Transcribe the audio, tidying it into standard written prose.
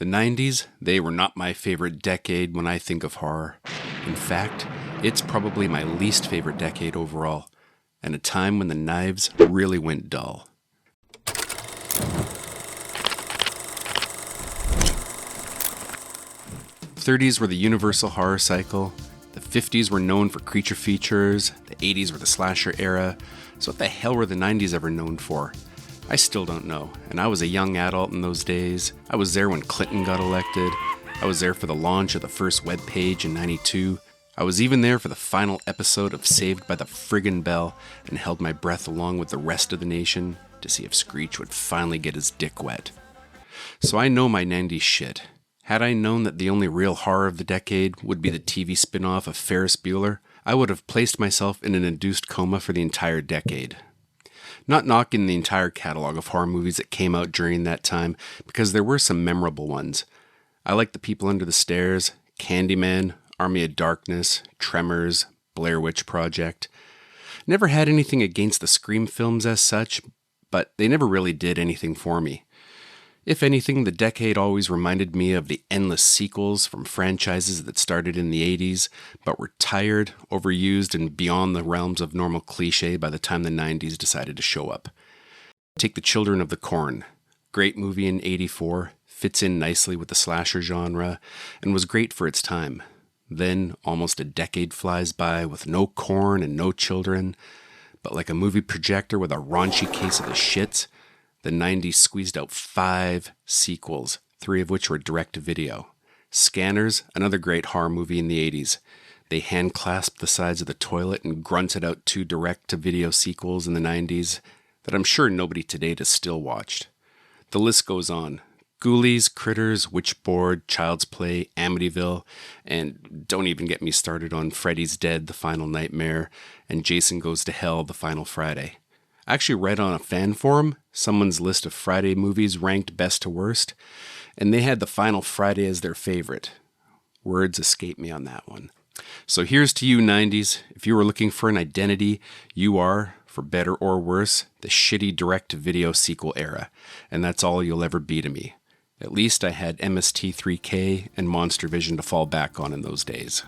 The 90s, they were not my favorite decade when I think of horror. In fact, it's probably my least favorite decade overall, and a time when the knives really went dull. The 30s were the universal horror cycle, the 50s were known for creature features, the 80s were the slasher era, so what the hell were the 90s ever known for? I still don't know, and I was a young adult in those days. I was there when Clinton got elected. I was there for the launch of the first web page in '92. I was even there for the final episode of Saved by the Friggin' Bell and held my breath along with the rest of the nation to see if Screech would finally get his dick wet. So I know my 90s shit. Had I known that the only real horror of the decade would be the TV spin-off of Ferris Bueller, I would have placed myself in an induced coma for the entire decade. Not knocking the entire catalog of horror movies that came out during that time, because there were some memorable ones. I like The People Under the Stairs, Candyman, Army of Darkness, Tremors, Blair Witch Project. Never had anything against the Scream films as such, but they never really did anything for me. If anything, the decade always reminded me of the endless sequels from franchises that started in the 80s, but were tired, overused, and beyond the realms of normal cliche by the time the 90s decided to show up. Take The Children of the Corn. Great movie in '84, fits in nicely with the slasher genre, and was great for its time. Then, almost a decade flies by with no corn and no children, but like a movie projector with a raunchy case of the shits, the 90s squeezed out 5 sequels, 3 of which were direct-to-video. Scanners, another great horror movie in the 80s. They hand-clasped the sides of the toilet and grunted out 2 direct-to-video sequels in the 90s that I'm sure nobody today has still watched. The list goes on. Ghoulies, Critters, Witchboard, Child's Play, Amityville, and don't even get me started on Freddy's Dead, The Final Nightmare, and Jason Goes to Hell, The Final Friday. I actually read on a fan forum someone's list of Friday movies ranked best to worst, and they had The Final Friday as their favorite. Words escape me on that one. So here's to you, 90s. If you were looking for an identity, you are, for better or worse, the shitty direct-to-video sequel era, and that's all you'll ever be to me. At least I had MST3K and Monster Vision to fall back on in those days.